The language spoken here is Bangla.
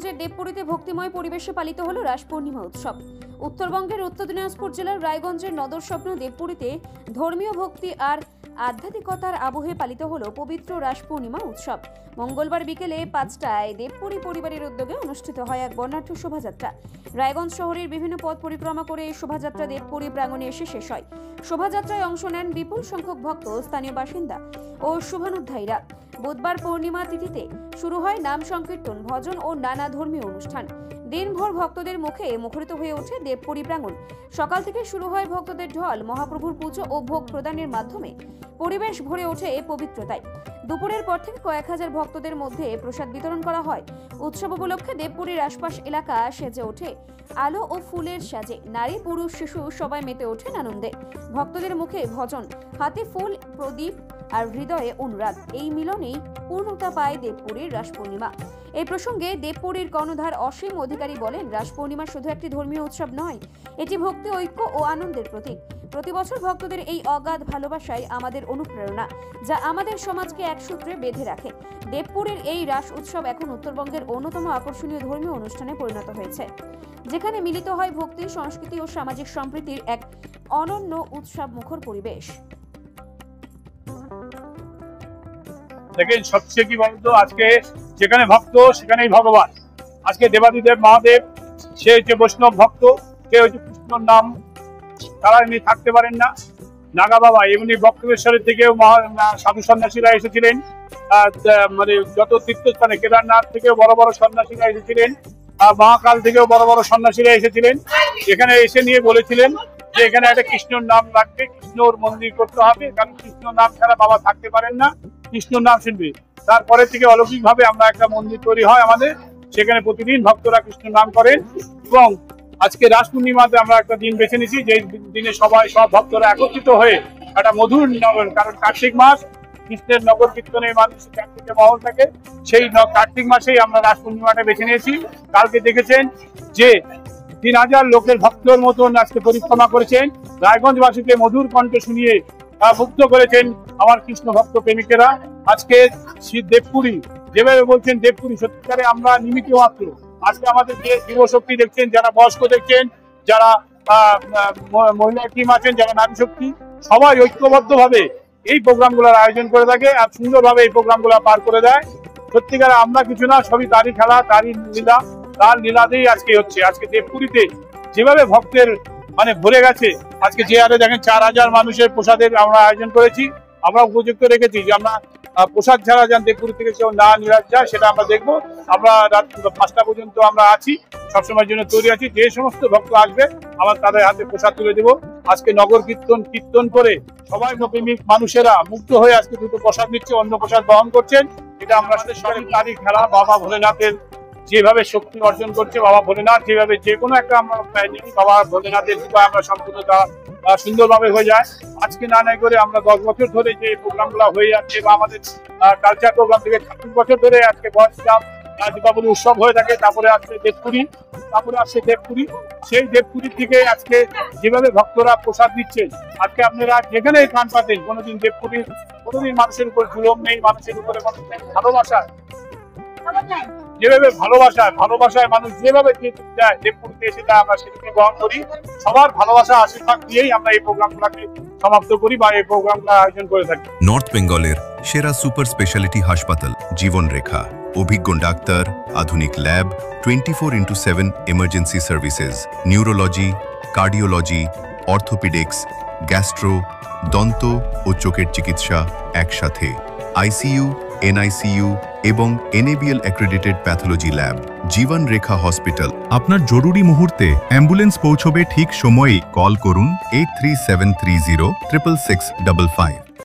রায়গঞ্জের দেবপুরীতে ভক্তিময় পরিবেশে পালিত হলো রাস পূর্ণিমা উৎসব। উত্তরবঙ্গের উত্তর দিনাজপুর জেলার রায়গঞ্জের নদর স্বপ্ন দেবপুরীতে ধর্মীয় ভক্তি আর আধ্যাত্মিকতার আবহে পালিত হলো পবিত্র রাস পূর্ণিমা উৎসব। মঙ্গলবার বিকেলে 5টায় দেবপুরী পরিবারের উদ্যোগে অনুষ্ঠিত হয় এক বর্ণাঢ্য শোভাযাত্রা। রায়গঞ্জ শহরের বিভিন্ন পথ পরিক্রমা করে এই শোভাযাত্রা দেবপুরী প্রাঙ্গণে এসে শেষ হয়। শোভাযাত্রায় অংশ নেন বিপুল সংখ্যক ভক্ত, স্থানীয় বাসিন্দা ও শুভানুধ্যায়ীরা। বুধবার পূর্ণিমা তিথিতে শুরু হয় নাম সংকীর্তন, ভজন ও নানা ধর্মীয় অনুষ্ঠান। দিনভর ভক্তদের মুখে মুখরিত হয়ে ওঠে দেবপুরী প্রাঙ্গণ। সকাল থেকে শুরু হয় ভক্তদের ঢল। মহাপ্রভুর পুজো ও ভোগ প্রদানের মাধ্যমে পরিবেশ ভরে ওঠে এই পবিত্রতায়। দুপুরের পর থেকে কয়েক হাজার ভক্তদের মধ্যে প্রসাদ বিতরণ করা হয়। উৎসব উপলক্ষে দেবপুরীর আশপাশ এলাকা সেজে ওঠে আলো ও ফুলের সাজে। নারী, পুরুষ, শিশু সবাই মেতে ওঠেন আনন্দে। ভক্তদের মুখে ভজন, হাতে ফুল, প্রদীপ আর হৃদয়ে অনুরাগ। এই মিলনেই পূর্ণতা পায় দেবপুরীর রাস পূর্ণিমা। এই প্রসঙ্গে দেবপুরীর কর্ণধার অসীম অধিকারী বলেন, রাস পূর্ণিমা শুধু একটি ধর্মীয় উৎসব নয়, এটি ভক্তি, ঐক্য ও আনন্দের প্রতীক। প্রতি বছর ভক্তদের এই অগাধ ভালোবাসায় আমাদের অনুপ্রেরণা, যা আমাদের সমাজকে এক সূত্রে বেঁধে রাখে। দেবপুরীর এই রাস উৎসব এখন উত্তরবঙ্গের অন্যতম আকর্ষণীয় ধর্মীয় অনুষ্ঠানে পরিণত হয়েছে, যেখানে মিলিত হয় ভক্তি, সংস্কৃতি ও সামাজিক সম্প্রীতির এক অনন্য উৎসব মুখর পরিবেশ। দেখেন, সবচেয়ে কি বলতো, আজকে যেখানে ভক্ত সেখানেই ভগবান। আজকে দেবাদিদেব মহাদেব, সে হচ্ছে বৈষ্ণব ভক্ত, সে হচ্ছে কৃষ্ণর নাম তারা এমনি থাকতে পারেন না। নাগা বাবা এমনি বক্রেশ্বরের থেকেও সাধু সন্ন্যাসীরা এসেছিলেন। মানে যত তীর্থস্থানে, কেদারনাথ থেকেও বড় বড় সন্ন্যাসীরা এসেছিলেন, মহাকাল থেকেও বড় বড় সন্ন্যাসীরা এসেছিলেন। এখানে এসে নিয়ে বলেছিলেন যে এখানে একটা কৃষ্ণর নাম লাগবে, কৃষ্ণর মন্দির করতে হবে, কারণ কৃষ্ণর নাম ছাড়া বাবা থাকতে পারেন না, কৃষ্ণর নাম শুনবে। তারপরে থেকে অলৌকিক ভাবে আমরা একটা মন্দির তৈরি হয় আমাদের, সেখানে প্রতিদিন ভক্তরা কৃষ্ণর নাম করেন। এবং আজকে রাস পূর্ণিমাতে আমরা একটা দিন বেছে নিয়েছি, যে দিনে সব ভক্তরা একত্রিত হয়ে একটা মধুর নগর, কারণ কার্তিক মাস কৃষ্ণের নগর কীর্তনে মানুষ চারদিকে মহল থাকে, সেই কার্তিক মাসেই আমরা রাস পূর্ণিমাটা বেছে নিয়েছি। কালকে দেখেছেন যে 3000 লোকের ভক্তর মতন আজকে পরিক্রমা করেছেন। রায়গঞ্জবাসীকে মধুর কণ্ঠ শুনিয়ে মুগ্ধ করেছেন আমার কৃষ্ণ ভক্ত প্রেমিকেরা। আজকে দেবপুরী যেভাবে বলছেন, দেবপুরী সত্যিকারে আমরা নিমিত্ত মাত্র। আজকে আমাদের যে যুবশক্তি দেখছেন, যারা বয়স্ক দেখছেন, যারা মহিলা টিম আছেন, যারা নারী শক্তি, সবাই ঐক্যবদ্ধ ভাবে এই প্রোগ্রামগুলোর আয়োজন করে থাকে আর সুন্দরভাবে এই প্রোগ্রামগুলো পার করে দেয়। সত্যিকারে আমরা কিছু না, সবই তারই খেলা, তারই লীলা, তার লীলাতেই আজকে হচ্ছে। আজকে দেবপুরীতে যেভাবে ভক্তের মানে ভরে গেছে, আজকে যে হারে দেখেন 4000 মানুষের প্রসাদের আমরা আয়োজন করেছি। আমরা উপযুক্ত রেখেছি যে আমরা প্রসাদ ছাড়া যেন দেবপুরী থেকে কেউ না নিরাশ যায়, সেটা আমরা দেখবো। আমরা রাত 5টা পর্যন্ত আমরা আছি, সবসময়ের জন্য তৈরি আছি। যে সমস্ত ভক্ত আসবে আমরা তাদের হাতে প্রসাদ তুলে দেবো। আজকে নগর কীর্তন করে সবাই প্রেমিক মানুষেরা মুগ্ধ হয়ে আজকে দুটো প্রসাদ নিচ্ছে, অন্য প্রসাদ বহন করছেন। এটা আমরা সবই তারই খেলা। বাবা ভোলেনাথের যেভাবে শক্তি অর্জন করছে, বাবা ভোলেনাথ যেভাবে যে কোনো একটা আমরা বাবা ভোলেনাথের কৃপায় আমরা সম্পূর্ণ সুন্দরভাবে হয়ে যায়। আজকে না করে আমরা 10 বছর ধরে যে প্রোগ্রামগুলো হয়ে যাচ্ছে, বা আমাদের কালচার প্রোগ্রাম থেকে 26 বছর ধরে আজকে বয়সগ্রাম দীপাবলি উৎসব হয়ে থাকে। তারপরে আসছে দেবপুরী, সেই দেবপুরী থেকে আজকে যেভাবে ভক্তরা প্রসাদ দিচ্ছেন, আজকে আপনারা যেখানে প্রাণ পাতেন, কোনোদিন দেবপুরীর কোনোদিন মানুষের উপর জুলুম নেই, মানুষের উপরে ভালোবাসা, যেভাবে ভালোবাসায় মানুষ যেভাবে যায় দেবপুরীতে এসে আমরা সেটাকে গ্রহণ করি। সবার ভালোবাসা আশীর্বাদ দিয়েই আমরা এই প্রোগ্রামগুলোকে সমাপ্ত করি বা এই প্রোগ্রামগুলো আয়োজন করে থাকি। নর্থ বেঙ্গলের সেরা সুপার স্পেশালিটি হাসপাতাল জীবন রেখা, অভিজ্ঞ ডাক্তার, আধুনিক lab, 24x7 emergency services, neurology, cardiology, orthopaedics, gastro, দন্ত ও চোখের চিকিৎসা একসাথে, আইসিইউ, এনআইসিইউ এবং এনএবিএল অ্যাক্রেডিটেড প্যাথোলজি ল্যাব। জীবন রেখা হসপিটাল। আপনার জরুরি মুহূর্তে অ্যাম্বুলেন্স পৌঁছবে ঠিক সময়েই। কল করুন 83730 66655।